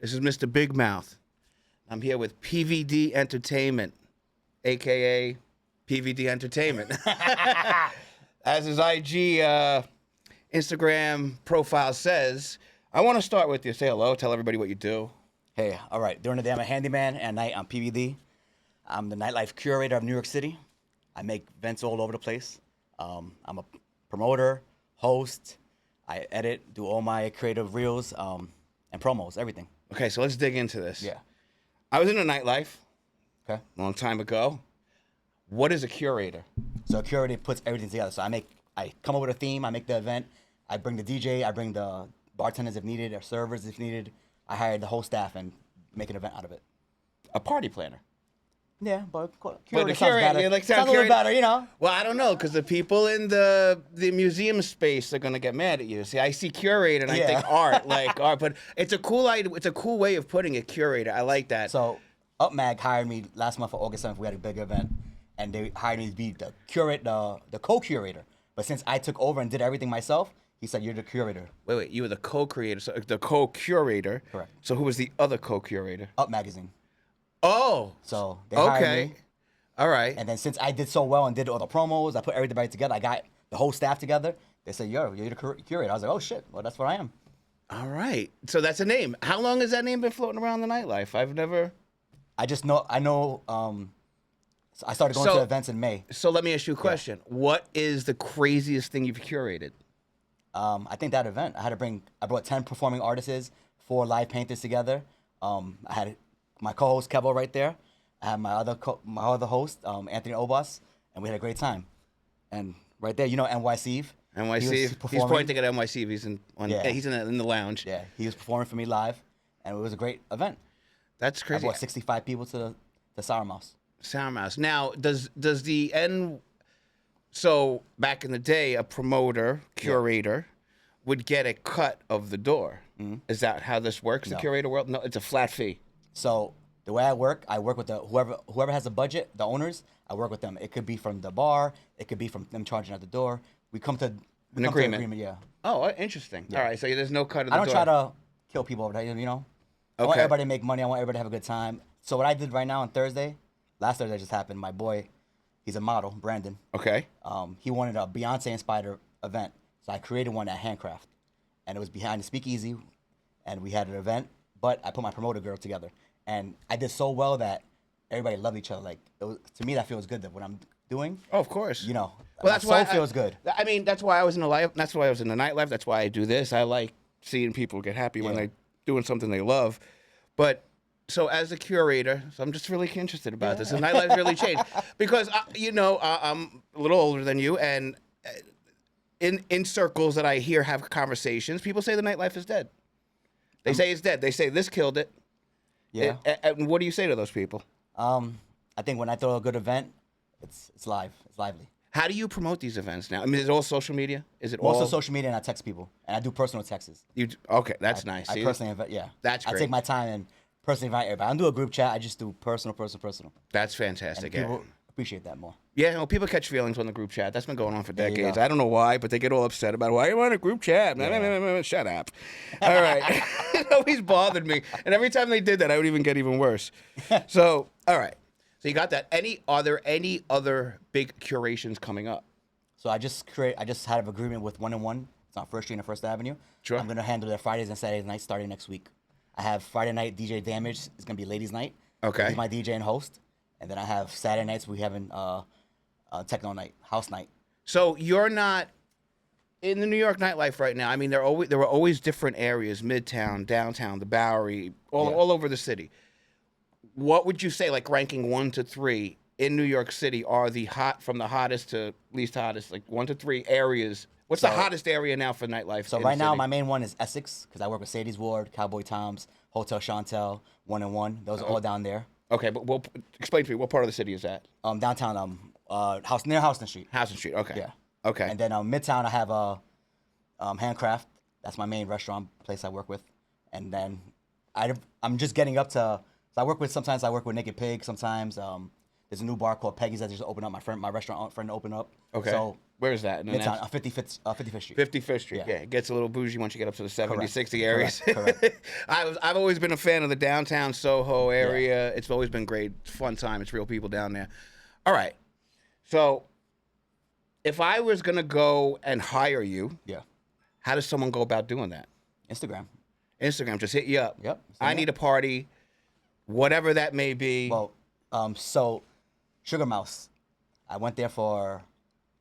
This is Mr. Big Mouth. I'm here with PVD Entertainment, a.k.a. PVD Entertainment. As his IG Instagram profile says, I want to start with you. Say hello. Tell everybody what you do. Hey, all right. During the day, I'm a handyman, and at night, I'm PVD. I'm the Nightlife Curator of New York City. I make events all over the place. I'm a promoter, host. I edit, do all my creative reels, and promos, everything. Okay, so let's dig into this. Yeah. I was in a Nightlife Okay. a long time ago. What is a curator? So a curator puts everything together. So I come up with a theme. I make the event. I bring the DJ. I bring the bartenders if needed, or servers if needed. I hire the whole staff and make an event out of it. A party planner. Yeah, but the sounds curator, better. you like Sounds a little better, you know. Well, I don't know, because the people in the museum space are gonna get mad at you. See, I see curator and I think art, like art, but it's a cool idea. It's a cool way of putting it, curator. I like that. So UpMag hired me last month for August 7th. We had a big event, and they hired me to be the co-curator. But since I took over and did everything myself, he said, "You're the curator." Wait, you were the co-creator, so the co-curator. Correct. So who was the other co-curator? Up Magazine. Oh. So they hired Okay. me. All right. And then since I did so well and did all the promos, I put everything back together. I got the whole staff together. They said, "You're the curator." I was like, "Oh shit! Well, that's what I am." All right. So that's a name. How long has that name been floating around the Nightlife? I've never. I just know. I know. So I started going to events in May. So let me ask you a question. Yeah. What is the craziest thing you've curated? I think that event. I brought 10 performing artists, 4 live painters together. I had my co-host Kevo right there. I had my other host, Anthony Obas, and we had a great time. And right there, you know, NYC. He's pointing at NYC. He's in the lounge. Yeah, he was performing for me live, and it was a great event. That's crazy. I brought 65 people to the Sour Mouse. Sour Mouse. Now, does the end? So back in the day, a promoter, curator, would get a cut of the door. Mm-hmm. Is that how this works? The curator world? No, it's a flat fee. So the way I work with whoever has a budget, the owners. I work with them. It could be from the bar. It could be from them charging at the door. We come to an agreement. Yeah. Oh, interesting. Yeah. All right. So there's no cut of the door. I don't try to kill people over there. You know. I want everybody to make money. I want everybody to have a good time. So what I did right now on Thursday, last Thursday just happened. My boy, he's a model, Brandon. Okay. He wanted a Beyonce-inspired event, so I created one at Handcraft, and it was behind the Speakeasy, and we had an event. But I put my promoter girl together, and I did so well that everybody loved each other. Like to me, that feels good. That what I'm doing. Oh, of course. You know. Well, that's why it feels good. I mean, that's why I was in the life. That's why I was in the Nightlife. That's why I do this. I like seeing people get happy when they're doing something they love. But so as a curator, so I'm just really interested about this. The Nightlife really changed because I'm a little older than you, and in circles that I hear have conversations, people say the Nightlife is dead. They say it's dead. They say this killed it. Yeah. And what do you say to those people? I think when I throw a good event, it's live. It's lively. How do you promote these events now? I mean, is it all social media? Is it also social media, and I text people, and I do personal texts. Okay, that's nice. I personally invite. Yeah, that's great. I take my time and personally invite everybody. I don't do a group chat. I just do personal. That's fantastic. And people appreciate that more. Yeah, well, people catch feelings on the group chat. That's been going on for decades. I don't know why, but they get all upset about why you want a group chat. Shut up. All right. It always bothered me. And every time they did that, I would even get even worse. So, all right. So you got that. Are there any other big curations coming up? So I just had an agreement with 1&1. It's on First Street and First Avenue. Sure. I'm gonna handle their Fridays and Saturdays nights starting next week. I have Friday night DJ Damage. It's gonna be ladies' night. Okay. He's my DJ and host. And then I have Saturday nights. We having techno night, house night. So you're not in the New York nightlife right now. I mean, there were always different areas: Midtown, downtown, the Bowery, all over the city. What would you say, like ranking 1 to 3 in New York City, are from the hottest to least hottest, like 1 to 3 areas? What's the hottest area now for nightlife? So right now, my main one is Essex, because I work with Sadie's Ward, Cowboy Tom's, Hotel Chantel, 1&1. Those are all down there. Okay, but explain to me, what part of the city is that? Downtown, near Houston Street. Houston Street, okay. Yeah. Okay. And then Midtown, I have Handcraft. That's my main restaurant place I work with. And then I'm just getting up to. So sometimes I work with Naked Pig. Sometimes there's a new bar called Peggy's that just opened up. My restaurant friend opened up. Okay. So Where is that? In the Midtown, next- 55th Street. 55th Street. Yeah. It gets a little bougie once you get up to the 70, Correct. 60 areas. Correct. I've always been a fan of the downtown Soho area. It's always been great. It's a fun time. It's real people down there. All right. So if I was going to go and hire you, how does someone go about doing that? Instagram. Instagram, just hit you up. Yep. I need a party, whatever that may be. Well, so Sugar Mouse, I went there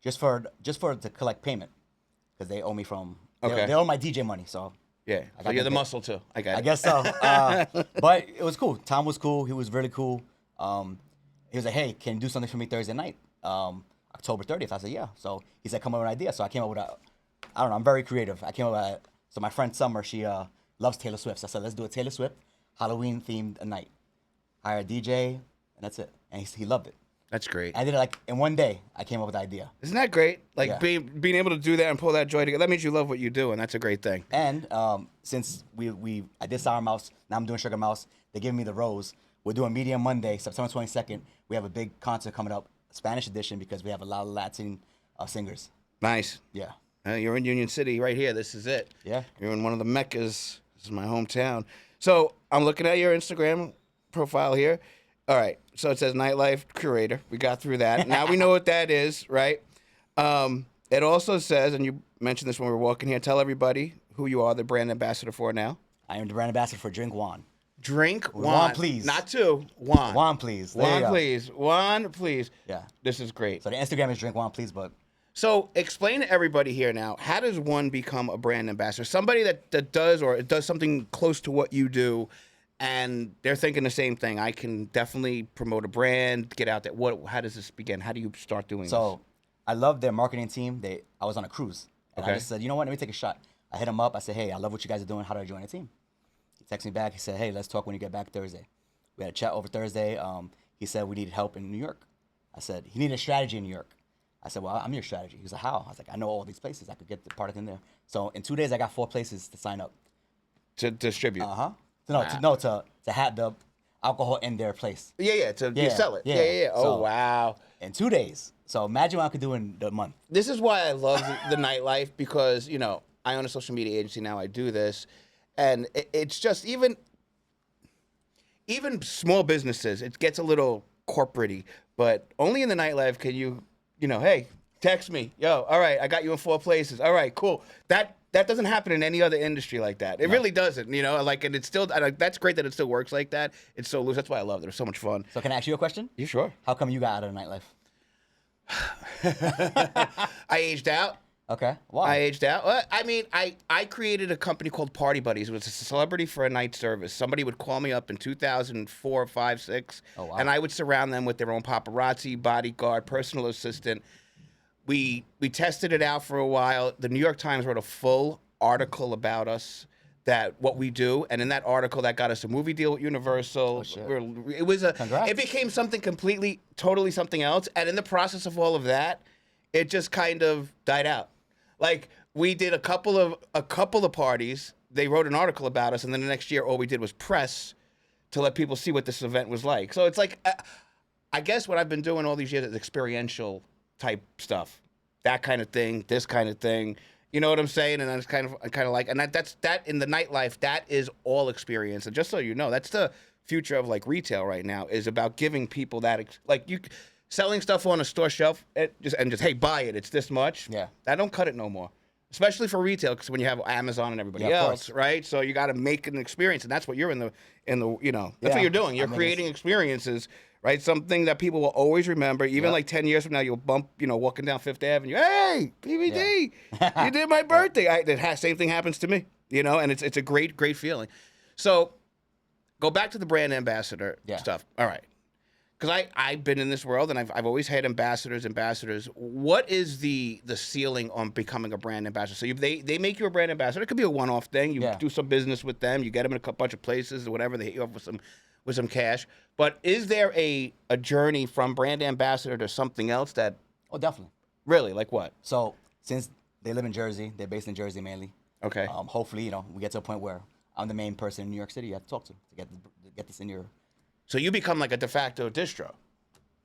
just to collect payment because they owe me from. They owe my DJ money, so. Yeah. So you're the muscle too. I got it. I guess so. But it was cool. Tom was cool. He was really cool. He was like, "Hey, can you do something for me Thursday night, October 30th?" I said, "Yeah." So he said, "Come up with an idea." So I came up with I don't know. I'm very creative. I came up with so my friend Summer, she loves Taylor Swift. So I said, "Let's do a Taylor Swift Halloween themed night." Hire a DJ, and that's it. And he loved it. That's great. I did it like in one day. I came up with the idea. Isn't that great? Like being able to do that and pull that joy together. That means you love what you do, and that's a great thing. And since I did Sour Mouse, now I'm doing Sugar Mouse. They give me the rose. We're doing Media Monday, September 22nd. We have a big concert coming up, Spanish edition, because we have a lot of Latin singers. Nice. Yeah. You're in Union City right here. This is it. Yeah. You're in one of the meccas. This is my hometown. So I'm looking at your Instagram profile here. All right. So it says Nightlife Curator. We got through that. Now we know what that is, right? It also says, and you mentioned this when we were walking here, tell everybody who you are the brand ambassador for now. I am the brand ambassador for Drink Juan. Drink Juan. Juan, please. Not two. Juan. Juan, please. Juan, please. Juan, please. Yeah. This is great. So the Instagram is Drink Juan, please, but. So explain to everybody here now, how does one become a brand ambassador? Somebody that does or does something close to what you do, and they're thinking the same thing. I can definitely promote a brand, get out there. How does this begin? How do you start doing this? So I love their marketing team. I was on a cruise. And Okay. I just said, you know what, let me take a shot. I hit him up. I said, hey, I love what you guys are doing. How do I join the team? He texted me back. He said, hey, let's talk when you get back Thursday. We had a chat over Thursday. He said we needed help in New York. I said, he needed a strategy in New York. I said, well, I'm your strategy. He was like, how? I was like, I know all these places. I could get the product in there. So in 2 days, I got 4 places to sign up. To distribute. To have the alcohol in their place. Yeah. You sell it. Yeah. Yeah. Oh, So, wow. In 2 days. So imagine what I could do in the month. This is why I love the nightlife, because, I own a social media agency now. I do this. And it's just even small businesses, it gets a little corporate-y, but only in the nightlife can you, hey, text me. Yo, all right, I got you in 4 places. All right, cool. That doesn't happen in any other industry like that. It really doesn't, and it's still, that's great that it still works like that. It's so loose. That's why I love it. It's so much fun. So can I ask you a question? You sure? How come you got out of the nightlife? I aged out. Okay. Why? I aged out. Well, I mean, I created a company called Party Buddies. It was a celebrity for a night service. Somebody would call me up in 2004, 5, 6, Oh, wow. and I would surround them with their own paparazzi, bodyguard, personal assistant. We tested it out for a while. The New York Times wrote a full article about us, that what we do, and in that article, that got us a movie deal with Universal. Oh, shit. It became something totally something else, and in the process of all of that, it just kind of died out. Like, we did a couple of parties. They wrote an article about us, and then the next year, all we did was press to let people see what this event was like. So it's like, I guess what I've been doing all these years is experiential type stuff, that kind of thing, this kind of thing. You know what I'm saying? And that's kind of like, and that's in the nightlife. That is all experience. And just so you know, that's the future of like retail right now, is about giving people that selling stuff on a store shelf and just hey, buy it. It's this much. Yeah. I don't cut it no more, especially for retail, because when you have Amazon and everybody Yeah, of else, course. right? So you got to make an experience, and that's what you're in the that's Yeah. what you're doing. You're creating experiences. Right, something that people will always remember. Even like 10 years from now, you'll bump, walking down Fifth Avenue. Hey, PVD, you did my birthday. Same thing happens to me, and it's a great feeling. So, go back to the brand ambassador stuff. All right, because I've been in this world, and I've always had ambassadors. What is the ceiling on becoming a brand ambassador? So they make you a brand ambassador. It could be a one-off thing. You do some business with them. You get them in a bunch of places or whatever. They hit you up with some cash. But is there a journey from brand ambassador to something else that... Oh, definitely. Really? Like what? So since they live in Jersey, they're based in Jersey mainly. Okay. Hopefully, we get to a point where I'm the main person in New York City you have to talk to get this in your... So you become like a de facto distro.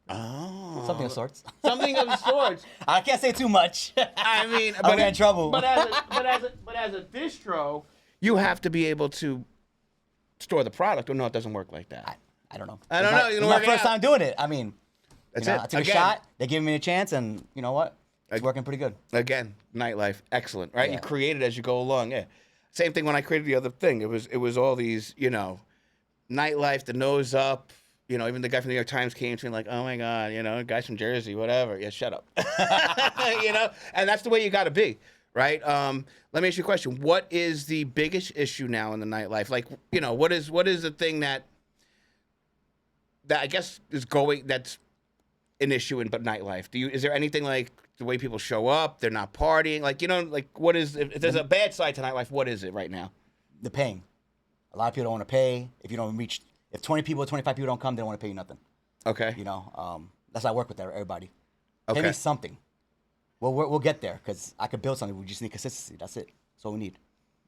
Oh. Something of sorts. Something of sorts. I can't say too much. I mean, I'll get in trouble. But as a distro, you have to be able to store the product, or no, it doesn't work like that. I don't know. I don't know. It's my first time doing it. I mean, That's it. I took Again. a shot. They gave me a chance, and you know what? It's working pretty good. Again, Nightlife, excellent, right? Yeah. You create it as you go along. Yeah. Same thing when I created the other thing. It was all these, Nightlife, the nose up. Even the guy from the New York Times came to me like, oh my God, guys from Jersey, whatever. Yeah, shut up. And that's the way you got to be, right? Let me ask you a question. What is the biggest issue now in the nightlife? Like, what is the thing that I guess that's an issue in but nightlife? Is there anything like the way people show up, they're not partying? Like, what is, if there's a bad side to nightlife, what is it right now? The paying. A lot of people don't want to pay. If you don't reach, if 20 people or 25 people don't come, they don't want to pay you nothing. Okay. That's how I work with everybody. Okay. Pay me something. We'll get there because I could build something. We just need consistency. That's it. That's all we need.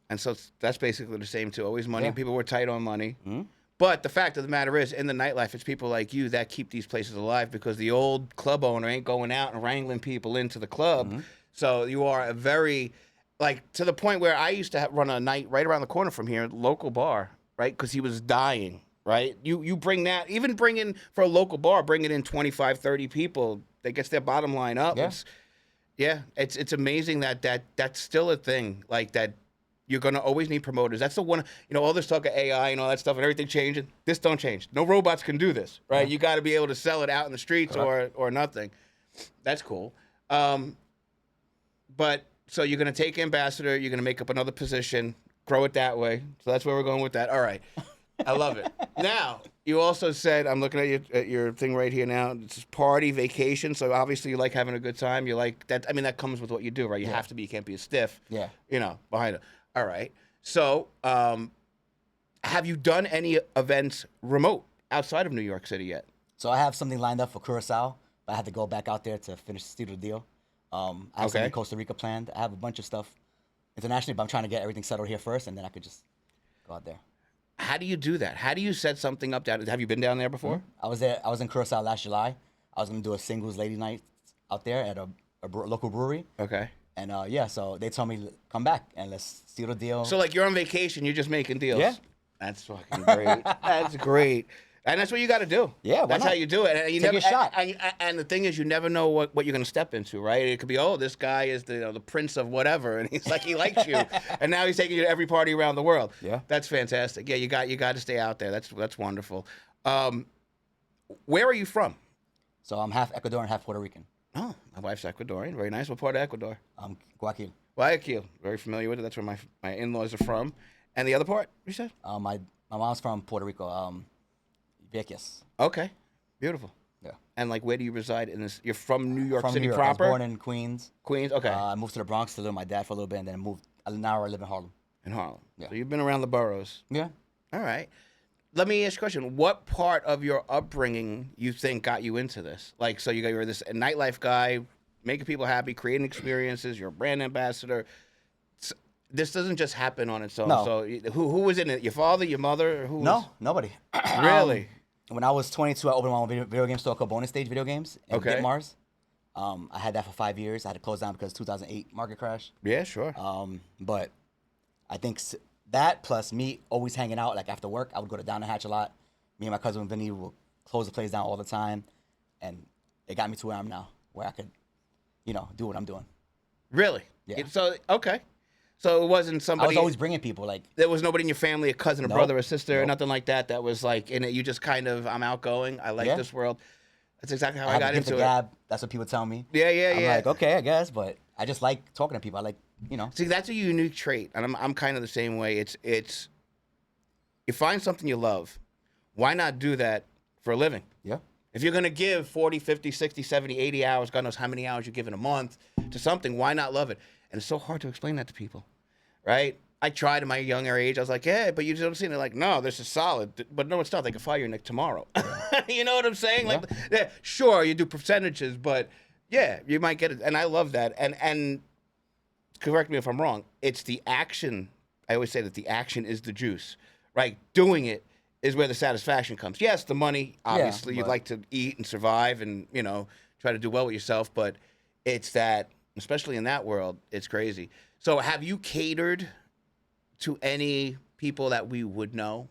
And so that's basically the same too. Always money. Yeah. People were tight on money. Mm-hmm. But the fact of the matter is, in the nightlife, it's people like you that keep these places alive because the old club owner ain't going out and wrangling people into the club. Mm-hmm. So you are a very, to the point where I used to run a night right around the corner from here, local bar, right? Because he was dying, right? You bring that, even bring in, for a local bar, bringing in 25, 30 people, that gets their bottom line up. Yeah. It's amazing that's still a thing, like that. You're going to always need promoters. That's the one, all this talk of AI and all that stuff and everything changing. This don't change. No robots can do this, right? Yeah. You got to be able to sell it out in the streets or nothing. That's cool. But so you're going to take ambassador, you're going to make up another position, grow it that way. So that's where we're going with that. All right. I love it. Now, you also said, I'm looking at your thing right here now, it's party, vacation. So obviously you like having a good time. You like that. I mean, that comes with what you do, right? You have to be, you can't be a stiff, behind it. All right. So, have you done any events remote outside of New York City yet? So I have something lined up for Curacao, but I had to go back out there to finish the studio deal. I have something in Costa Rica planned. I have a bunch of stuff internationally, but I'm trying to get everything settled here first, and then I could just go out there. How do you do that? How do you set something up down? Have you been down there before? Mm-hmm. I was there. I was in Curacao last July. I was going to do a singles lady night out there at a local brewery. Okay. And so they told me, come back and let's seal the deal. So like you're on vacation, you're just making deals. Yeah. That's fucking great. That's great. And that's what you got to do. Yeah, that's how you do it. And you Take never, a shot. And the thing is, you never know what you're going to step into, right? It could be, this guy is the prince of whatever, and he's like he likes you, and now he's taking you to every party around the world. Yeah, that's fantastic. Yeah, you got to stay out there. That's wonderful. Where are you from? So I'm half Ecuadorian, half Puerto Rican. Oh, my wife's Ecuadorian. Very nice. What part of Ecuador? Guayaquil. Guayaquil. Very familiar with it. That's where my in-laws are from. And the other part, you said? My mom's from Puerto Rico. Vieques. Okay. Beautiful. Yeah. And where do you reside in this? You're from New York City New York. proper? I was born in Queens. Queens. Okay. I moved to the Bronx to live with my dad for a little bit, and then moved. Now I live in Harlem. In Harlem. Yeah. So you've been around the boroughs. Yeah. All right. Let me ask you a question. What part of your upbringing you think got you into this? So you're this nightlife guy, making people happy, creating experiences. You're a brand ambassador. This doesn't just happen on its own. No. So who was in it? Your father, your mother? Who? No, nobody. Really? When I was 22, I opened my own video game store called Bonus Stage Video Games in Mars. I had that for 5 years. I had to close down because 2008 market crash. Yeah, sure. But I think that plus me always hanging out, after work, I would go to Down the Hatch a lot. Me and my cousin Vinny would close the place down all the time. And it got me to where I am now, where I could, do what I'm doing. Really? Yeah. Okay. So it wasn't somebody. I was always bringing people. There was nobody in your family, a cousin, a Nope. brother, a sister, Nope. nothing like that. That was in it. You just kind of, I'm outgoing. I like this world. That's exactly how I have got a gift into of it. gab. That's what people tell me. Yeah. I'm like, okay, I guess, but I just like talking to people. I like, See, that's a unique trait, and I'm kind of the same way. It's you find something you love, why not do that for a living? Yeah. If you're going to give 40, 50, 60, 70, 80 hours, God knows how many hours you give in a month to something, why not love it? And it's so hard to explain that to people, right? I tried in my younger age. I was like, yeah, but you don't see it. They're like, no, this is solid. But no, it's not. They can fire you tomorrow. You know what I'm saying? Yeah. Sure, you do percentages, but yeah, you might get it. And I love that. And correct me if I'm wrong. It's the action. I always say that the action is the juice, right? Doing it is where the satisfaction comes. Yes, the money, obviously, you'd but- like to eat and survive and, try to do well with yourself, but it's that, especially in that world, it's crazy. So have you catered to any people that we would know?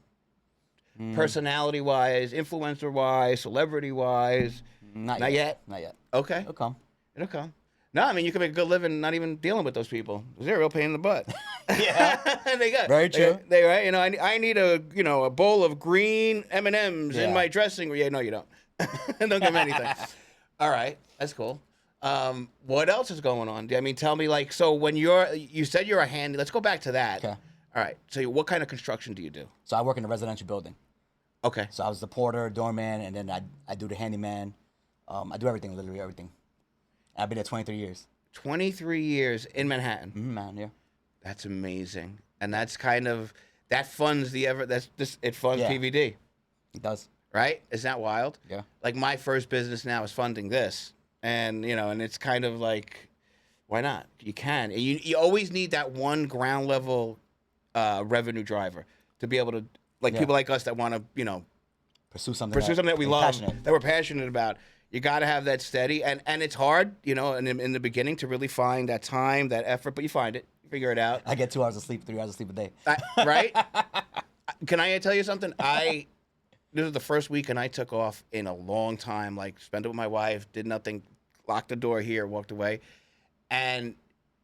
Personality-wise, influencer-wise, celebrity-wise? Not Not yet. yet? Not yet. Okay. It'll come. It'll come. No, I mean, you can make a good living not even dealing with those people. They're a real pain in the butt. Yeah. they got Very true. They right. I need a bowl of green M&Ms in Yeah. my dressing room. Yeah, no, you don't. Don't give me anything. All right, that's cool. What else is going on? I mean, tell me, like, so when you said you're a handy. Let's go back to that. Okay. All right. So what kind of construction do you do? So I work in a residential building. Okay. So I was the porter, doorman, and then I do the handyman. I do everything, literally everything. I've been there 23 years. 23 years in Manhattan. Man, yeah. That's amazing, and that's kind of that funds it funds Yeah. PVD. It does. Right? Isn't that wild? Yeah. Like my first business now is funding this, and and it's kind of like, why not? You can. And you always need that one ground level revenue driver to be able to, like, Yeah. people like us that want to Pursue something that we they're love, passionate. that we're passionate about. You got to have that steady, and it's hard, in the beginning to really find that time, that effort, but you find it, you figure it out. I get 2 hours of sleep, 3 hours of sleep a day. Right? Can I tell you something? This was the first weekend I took off in a long time. Like, spent it with my wife, did nothing, locked the door here, walked away. And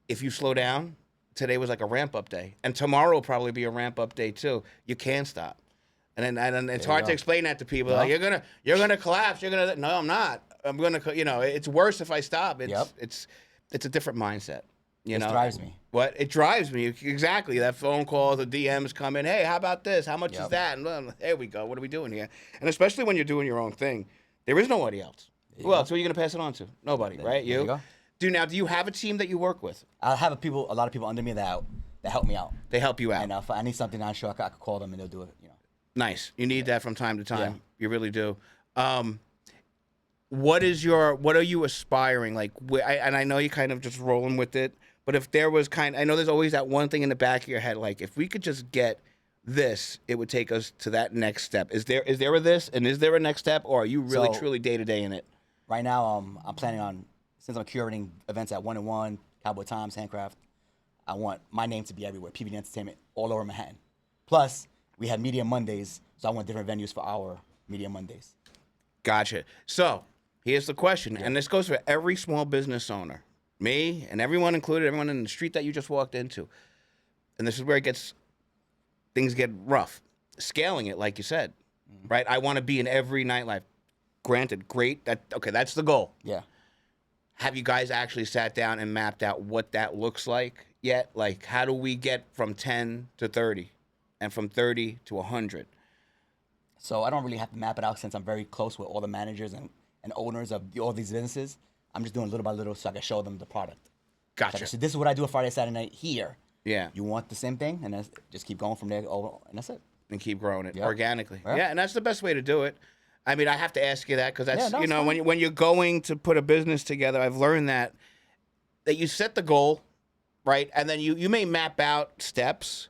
if you slow down, today was like a ramp up day, and tomorrow will probably be a ramp up day too. You can't stop, and it's hard to explain that to people. No. Like, you're gonna collapse. No, I'm not. I'm gonna. It's worse if I stop. It's a different mindset. It drives me. What? It drives me. Exactly. That phone call, the DMs come in. Hey, how about this? How much is Yep. that? And there we go. What are we doing here? And especially when you're doing your own thing, there is nobody else. Who else? Who are you going to pass it on to? Nobody, right? There you go. Do you have a team that you work with? I have a lot of people under me that help me out. They help you out. And if I need something I'm sure I could call them and they'll do it. Nice. You need that from time to time. Yeah. You really do. What are you aspiring? Like, and I know you're kind of just rolling with it, but if there was I know there's always that one thing in the back of your head, like, if we could just get this, it would take us to that next step. Is there a this, and is there a next step, or are you really truly day to day in it? Right now, I'm planning on, since I'm curating events at 1-in-1, Cowboy Times, Handcraft, I want my name to be everywhere. PVD Entertainment, all over Manhattan. Plus, we have Media Mondays, so I want different venues for our Media Mondays. Gotcha. So here's the question, and this goes for every small business owner, me and everyone included, everyone in the street that you just walked into. And this is where things get rough. Scaling it, like you said, right? I want to be in every nightlife. Granted, great. That's the goal. Yeah. Have you guys actually sat down and mapped out what that looks like yet? Like, how do we get from 10 to 30 and from 30 to 100? So I don't really have to map it out since I'm very close with all the managers and owners of all these businesses. I'm just doing little by little so I can show them the product. Gotcha. So this is what I do a Friday, Saturday night here. Yeah. You want the same thing, and then just keep going from there, and that's it. And keep growing it Yep. organically. Yep. Yeah, and that's the best way to do it. I mean, I have to ask you that because that's, Yeah, no, it's fine. when you're going to put a business together, I've learned that you set the goal, right? And then you may map out steps,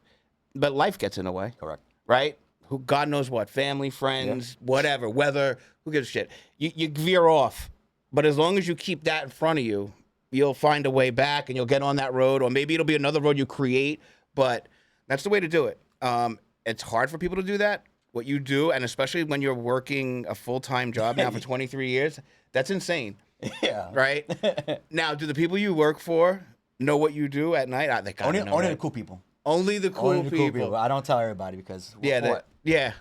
but life gets in the way. Correct. Right? Who, God knows what, family, friends, whatever, weather, who gives a shit? You veer off. But as long as you keep that in front of you, you'll find a way back and you'll get on that road, or maybe it'll be another road you create, but that's the way to do it. It's hard for people to do that, what you do, and especially when you're working a full-time job now for 23 years, that's insane. Yeah. Right? Now, do the people you work for know what you do at night? They gotta know, Only right? the cool people. Only the cool Only the people. cool people. I don't tell everybody because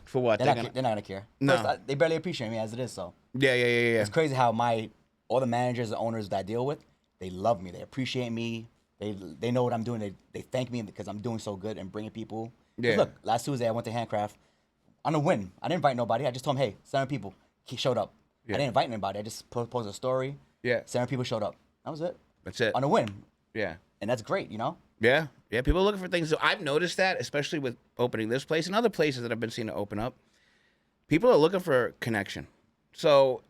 For what? they're not gonna care. No. First, they barely appreciate me as it is. So Yeah. it's crazy how all the managers and owners that I deal with, they love me. They appreciate me. They know what I'm doing. They thank me because I'm doing so good and bringing people. 'Cause Yeah. Look, last Tuesday I went to Handcraft on a whim. I didn't invite nobody. I just told them, hey, 7 people showed up. Yeah. I didn't invite anybody. I just posted a story. Yeah. 7 people showed up. That was it. That's it. On a whim. Yeah. And that's great, Yeah. People are looking for things. So I've noticed that, especially with opening this place and other places that I've been seeing to open up. People are looking for connection. So,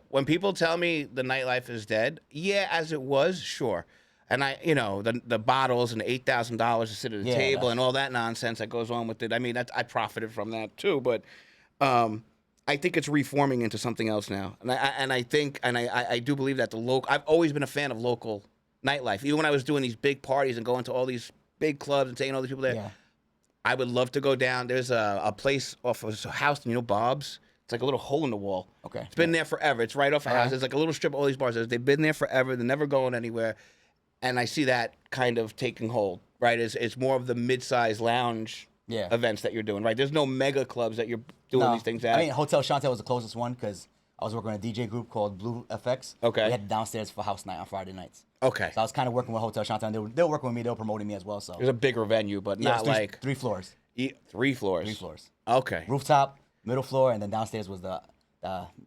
when people tell me the nightlife is dead, yeah, as it was, sure. And the bottles and the $8,000 to sit at the table and all that nonsense that goes on with it. I mean, I profited from that too, but I think it's reforming into something else now. And I think I do believe that I've always been a fan of local nightlife. Even when I was doing these big parties and going to all these big clubs and taking all these people there, I would love to go down. There's a place off of a house, Bob's. It's like a little hole in the wall. Okay. It's been there forever. It's right off a house. It's like a little strip of all these bars. They've been there forever. They're never going anywhere. And I see that kind of taking hold, right? It's more of the mid-sized lounge events that you're doing, right? There's no mega clubs that you're doing these things at. I mean, Hotel Chantel was the closest one because I was working with a DJ group called Blue FX. Okay. We had downstairs for house night on Friday nights. Okay. So I was kind of working with Hotel Chantel, and they were working with me. They were promoting me as well. So it was a bigger venue, but not like 3 floors. 3 floors. 3 floors. Okay. Rooftop, middle floor, and then downstairs was the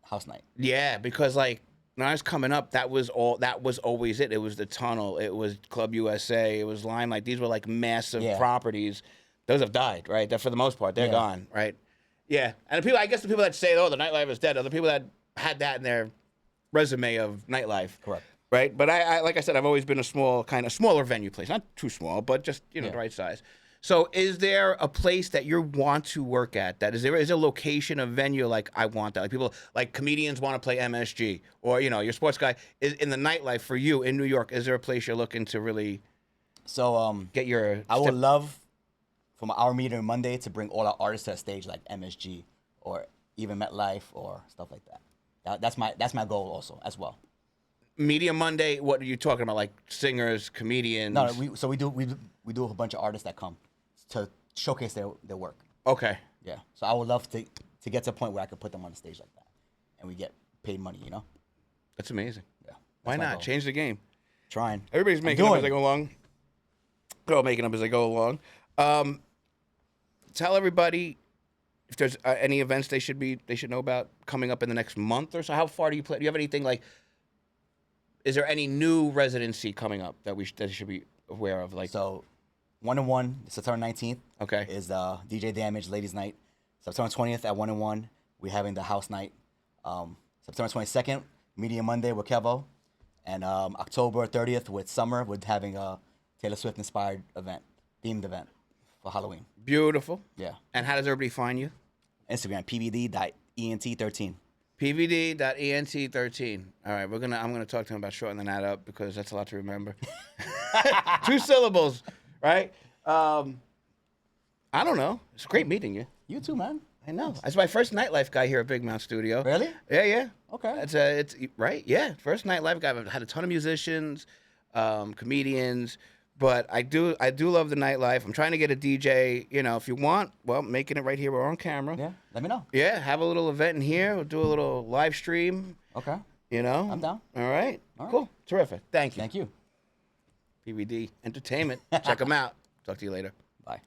house night. Yeah, because like when I was coming up, that was always it. It was the Tunnel, it was Club USA, it was Limelight. These were like massive properties. Those have died, right? That for the most part, they're gone, right? Yeah. And I guess the people that say, "Oh, the nightlife is dead," are the people that had that in their resume of nightlife. Correct. Right? But I like I said, I've always been a smaller venue place. Not too small, but just, the right size. So is there a place that you want to work at? Is there a location, a venue like I want that? Like people, like comedians want to play MSG, or your sports guy is in the nightlife for you in New York. Is there a place you're looking to really get your? I would love from our meeting Monday to bring all our artists to a stage like MSG or even MetLife or stuff like that. That's my goal also as well. Media Monday. What are you talking about? Like singers, comedians? No, we do a bunch of artists that come to showcase their work. Okay. Yeah. So I would love to get to a point where I could put them on a stage like that, and we get paid money. That's amazing. Yeah. Why not goal. change the game? Trying. Everybody's making up as they go along. They're all making up as they go along. Tell everybody if there's any events they should know about coming up in the next month or so. How far do you play? Do you have anything like? Is there any new residency coming up that they should be aware of? Like so, 1-1 September 19th. Okay. Is the DJ Damage Ladies Night. September 20th at 1-1, we're having the house night. September 22nd, Media Monday with Kevo, and October 30th with Summer, we're having a Taylor Swift inspired themed event for Halloween. Beautiful. Yeah. And how does everybody find you? Instagram pvd.ent13. pvd.ent13. All right, I'm gonna talk to him about shortening that up because that's a lot to remember. 2 syllables, right? I don't know. It's great meeting you. You too, man. I know. That's my first nightlife guy here at Big Mount Studio. Really? Yeah. Okay. It's right. Yeah, first nightlife guy. I've had a ton of musicians, comedians. But I do love the nightlife. I'm trying to get a DJ, if you want, making it right here. We're on camera. Yeah, let me know. Yeah, have a little event in here. We'll do a little live stream. Okay. I'm down. All right. Cool. Terrific. Thank you. Thank you. PVD Entertainment. Check them out. Talk to you later. Bye.